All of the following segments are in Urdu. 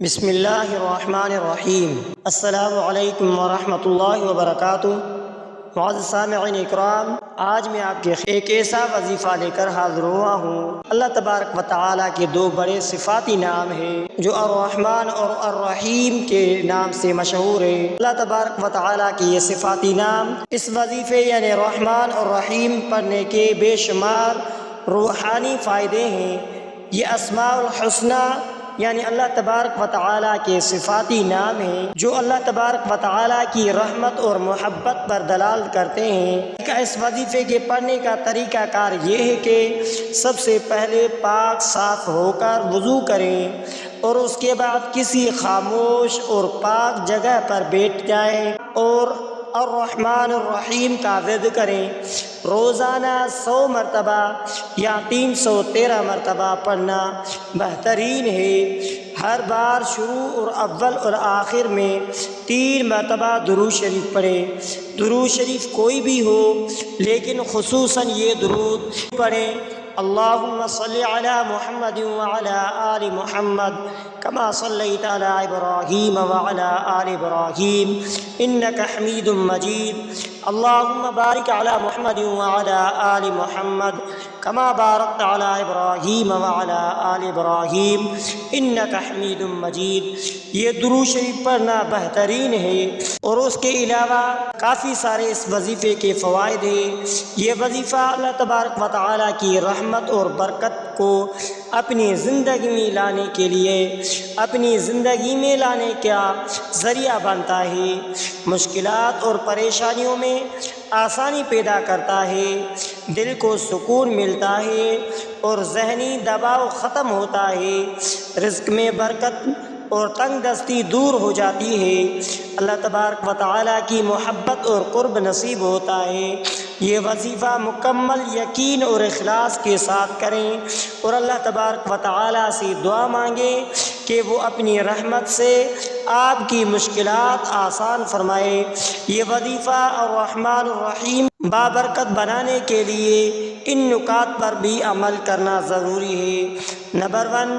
بسم اللہ الرحمن الرحیم۔ السلام علیکم ورحمۃ اللہ وبرکاتہ۔ معزز سامعین اکرام، آج میں آپ کے ایک ایسا وظیفہ لے کر حاضر ہوا ہوں۔ اللہ تبارک و تعالیٰ کے دو بڑے صفاتی نام ہیں جو الرحمن اور الرحیم کے نام سے مشہور ہیں۔ اللہ تبارک و تعالیٰ کے یہ صفاتی نام، اس وظیفے یعنی رحمان اور رحیم پڑھنے کے بے شمار روحانی فائدے ہیں۔ یہ اسماء الحسنی یعنی اللہ تبارک و تعالیٰ کے صفاتی نام ہیں جو اللہ تبارک و تعالیٰ کی رحمت اور محبت پر دلالت کرتے ہیں۔ اس وظیفے کے پڑھنے کا طریقہ کار یہ ہے کہ سب سے پہلے پاک صاف ہو کر وضو کریں اور اس کے بعد کسی خاموش اور پاک جگہ پر بیٹھ جائیں اور الرحمن الرحیم کا ورد کریں۔ روزانہ 100 مرتبہ یا 313 مرتبہ پڑھنا بہترین ہے۔ ہر بار شروع اور اول اور آخر میں 3 مرتبہ درود شریف پڑھیں۔ درود شریف کوئی بھی ہو لیکن خصوصاً یہ درود پڑھیں: اللہم صلی علی محمد وعلی آل محمد کما صلیت علی ابراہیم وعلی آل ابراہیم انک حمید مجید، اللہم بارک علی محمد وعلی آل محمد کما بارکت علی ابراہیم وعلی آل ابراہیم انک حمید مجید۔ یہ درود شریف پڑھنا بہترین ہے اور اس کے علاوہ کافی سارے اس وظیفے کے فوائد ہیں۔ یہ وظیفہ اللہ تبارک و تعالیٰ کی رحمت اور برکت کو اپنی زندگی میں لانے کے لیے اپنی زندگی میں لانے کا ذریعہ بنتا ہے، مشکلات اور پریشانیوں میں آسانی پیدا کرتا ہے، دل کو سکون ملتا ہے اور ذہنی دباؤ ختم ہوتا ہے، رزق میں برکت اور تنگ دستی دور ہو جاتی ہے، اللہ تبارک و تعالیٰ کی محبت اور قرب نصیب ہوتا ہے۔ یہ وظیفہ مکمل یقین اور اخلاص کے ساتھ کریں اور اللہ تبارک و تعالیٰ سے دعا مانگیں کہ وہ اپنی رحمت سے آپ کی مشکلات آسان فرمائے۔ یہ وظیفہ الرحمن الرحیم بابرکت بنانے کے لیے ان نکات پر بھی عمل کرنا ضروری ہے۔ نمبر 1،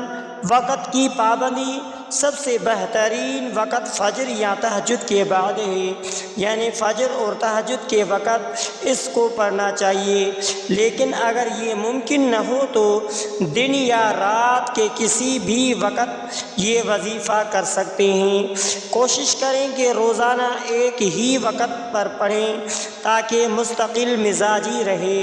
وقت کی پابندی۔ سب سے بہترین وقت فجر یا تہجد کے بعد ہے، یعنی فجر اور تہجد کے وقت اس کو پڑھنا چاہیے، لیکن اگر یہ ممکن نہ ہو تو دن یا رات کے کسی بھی وقت یہ وظیفہ کر سکتے ہیں۔ کوشش کریں کہ روزانہ ایک ہی وقت پر پڑھیں تاکہ مستقل مزاجی رہے،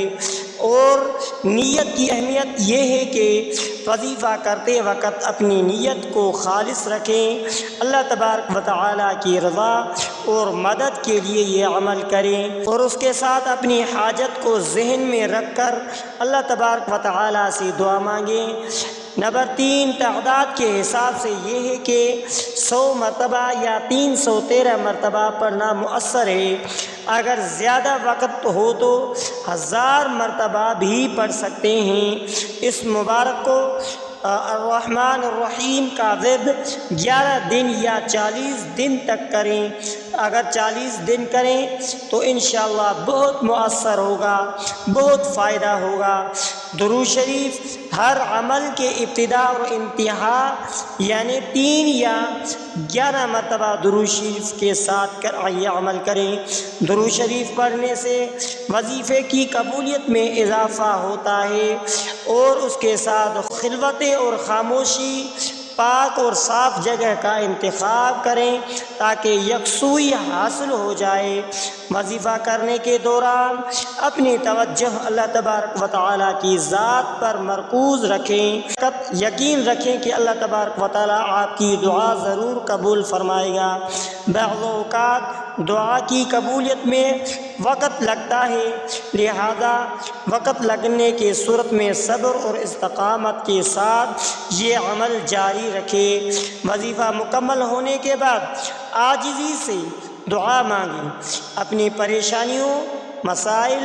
اور نیت کی اہمیت یہ ہے کہ وظیفہ کرتے وقت اپنی نیت کو خالص رکھیں، اللہ تبارک و تعالیٰ کی رضا اور مدد کے لیے یہ عمل کریں اور اس کے ساتھ اپنی حاجت کو ذہن میں رکھ کر اللہ تبارک و تعالیٰ سے دعا مانگیں۔ نمبر 3، تعداد کے حساب سے یہ ہے کہ 100 مرتبہ یا 313 مرتبہ پڑھنا مؤثر ہے۔ اگر زیادہ وقت ہو تو 1000 مرتبہ بھی پڑھ سکتے ہیں۔ اس مبارک کو الرحمن الرحیم کا ورد 11 دن یا 40 دن تک کریں۔ اگر 40 دن کریں تو انشاءاللہ بہت مؤثر ہوگا، بہت فائدہ ہوگا۔ درود شریف ہر عمل کے ابتدا اور انتہا یعنی 3 یا 11 مرتبہ درود شریف کے ساتھ یہ عمل کریں۔ درود شریف پڑھنے سے وظیفے کی قبولیت میں اضافہ ہوتا ہے، اور اس کے ساتھ خلوت اور خاموشی، پاک اور صاف جگہ کا انتخاب کریں تاکہ یکسوئی حاصل ہو جائے۔ وظیفہ کرنے کے دوران اپنی توجہ اللہ تبارک و تعالیٰ کی ذات پر مرکوز رکھیں، یقین رکھیں کہ اللہ تبارک و تعالیٰ آپ کی دعا ضرور قبول فرمائے گا۔ بعض اوقات دعا کی قبولیت میں وقت لگتا ہے، لہذا وقت لگنے کی صورت میں صبر اور استقامت کے ساتھ یہ عمل جاری رکھیں۔ وظیفہ مکمل ہونے کے بعد عاجزی سے دعا مانگیں، اپنی پریشانیوں، مسائل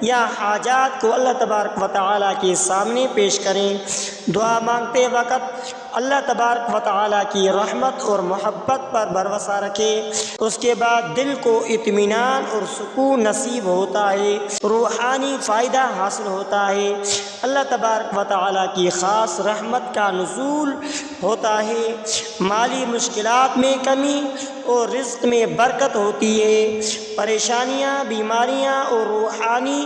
یا حاجات کو اللہ تبارک و تعالیٰ کے سامنے پیش کریں۔ دعا مانگتے وقت اللہ تبارک و تعالیٰ کی رحمت اور محبت پر بھروسہ رکھے، اس کے بعد دل کو اطمینان اور سکون نصیب ہوتا ہے، روحانی فائدہ حاصل ہوتا ہے، اللہ تبارک و تعالیٰ کی خاص رحمت کا نزول ہوتا ہے، مالی مشکلات میں کمی اور رزق میں برکت ہوتی ہے، پریشانیاں، بیماریاں اور روحانی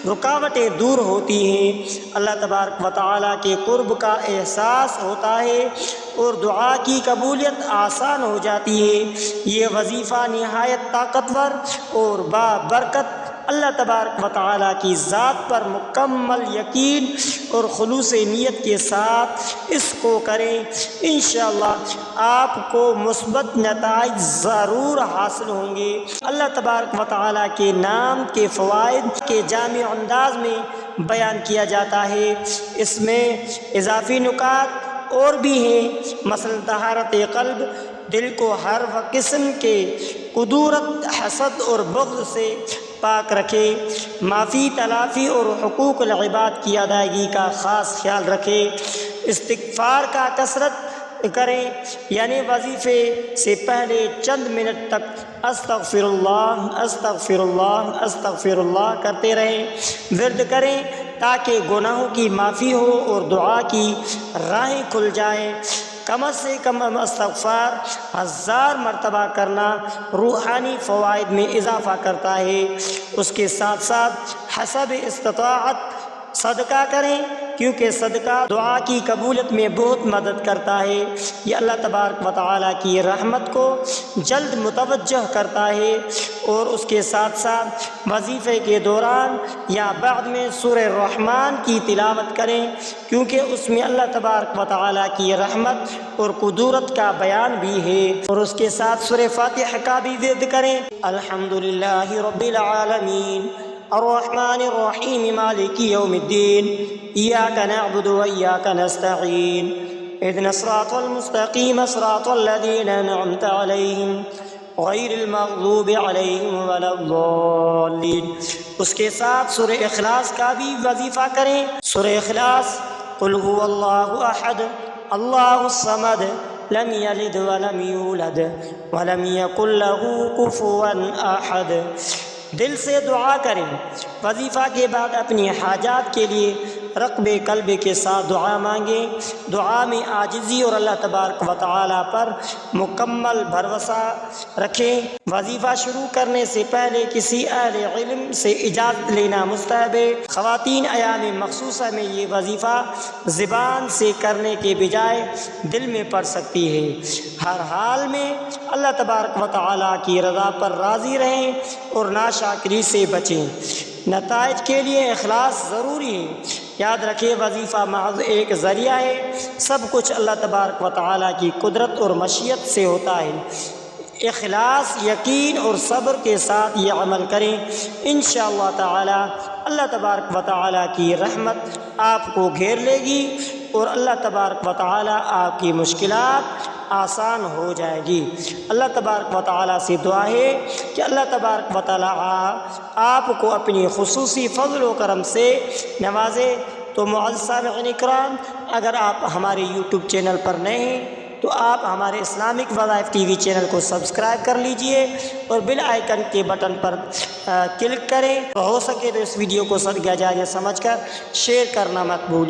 رکاوٹیں دور ہوتی ہیں، اللہ تبارک و تعالیٰ کے قرب کا احساس ہوتا ہے اور دعا کی قبولیت آسان ہو جاتی ہے۔ یہ وظیفہ نہایت طاقتور اور بابرکت، اللہ تبارک و تعالیٰ کی ذات پر مکمل یقین اور خلوص نیت کے ساتھ اس کو کریں، انشاءاللہ آپ کو مثبت نتائج ضرور حاصل ہوں گے۔ اللہ تبارک و تعالیٰ کے نام کے فوائد کے جامع انداز میں بیان کیا جاتا ہے، اس میں اضافی نکات اور بھی ہیں، مثلا طہارت قلب، دل کو ہر قسم کے کدورت، حسد اور بغض سے پاک رکھے، معافی، تلافی اور حقوق العباد کی ادائیگی کا خاص خیال رکھے، استغفار کا کثرت کریں، یعنی وظیفے سے پہلے چند منٹ تک استغفر اللہ استغفر اللہ استغفر اللہ کرتے رہیں، ورد کریں تاکہ گناہوں کی معافی ہو اور دعا کی راہیں کھل جائیں۔ کم سے کم استغفار 1000 مرتبہ کرنا روحانی فوائد میں اضافہ کرتا ہے۔ اس کے ساتھ ساتھ حسب استطاعت صدقہ کریں، کیونکہ صدقہ دعا کی قبولیت میں بہت مدد کرتا ہے، یہ اللہ تبارک و تعالیٰ کی رحمت کو جلد متوجہ کرتا ہے۔ اور اس کے ساتھ ساتھ وظیفے کے دوران یا بعد میں سورہ الرحمن کی تلاوت کریں، کیونکہ اس میں اللہ تبارک و تعالیٰ کی رحمت اور قدرت کا بیان بھی ہے۔ اور اس کے ساتھ سورہ فاتحہ کا بھی ورد کریں، الحمدللہ رب العالمین الرحمن الرحیم مالک یوم الدین ایاک نعبد و ایاک نستعین اهدنا الصراط المستقیم صراط الذین انعمت علیہم غیر المغضوب علیہم ولا الضالین۔ اس کے ساتھ سورہ اخلاص کا بھی وظیفہ کریں، سورہ اخلاص، قل هو اللہ احد اللہ الصمد لم یلد ولم یولد ولم یکن له کفوا احد۔ دل سے دعا کریں، وظیفہ کے بعد اپنی حاجات کے لیے رقب قلب کے ساتھ دعا مانگیں، دعا میں عاجزی اور اللہ تبارک و تعالیٰ پر مکمل بھروسہ رکھیں۔ وظیفہ شروع کرنے سے پہلے کسی اہل علم سے اجازت لینا مستحب ہے۔ خواتین ایام مخصوصہ میں یہ وظیفہ زبان سے کرنے کے بجائے دل میں پڑھ سکتی ہے۔ ہر حال میں اللہ تبارک و تعالیٰ کی رضا پر راضی رہیں اور ناشکری سے بچیں۔ نتائج کے لیے اخلاص ضروری ہے، یاد رکھیں وظیفہ محض ایک ذریعہ ہے، سب کچھ اللہ تبارک و تعالیٰ کی قدرت اور مشیت سے ہوتا ہے۔ اخلاص، یقین اور صبر کے ساتھ یہ عمل کریں، انشاءاللہ تعالی اللہ تبارک و تعالیٰ کی رحمت آپ کو گھیر لے گی اور اللہ تبارک و تعالیٰ آپ کی مشکلات آسان ہو جائے گی۔ اللہ تبارک و تعالیٰ سے دعا ہے کہ اللہ تبارک و تعالیٰ آپ کو اپنی خصوصی فضل و کرم سے نوازے۔ تو معزز سامعین اکرام، اگر آپ ہمارے یوٹیوب چینل پر نئے ہیں تو آپ ہمارے اسلامک وظائف ٹی وی چینل کو سبسکرائب کر لیجئے اور بیل آئیکن کے بٹن پر کلک کریں، ہو سکے تو اس ویڈیو کو صدقہ جاریہ سمجھ کر شیئر کرنا مت بھولیے۔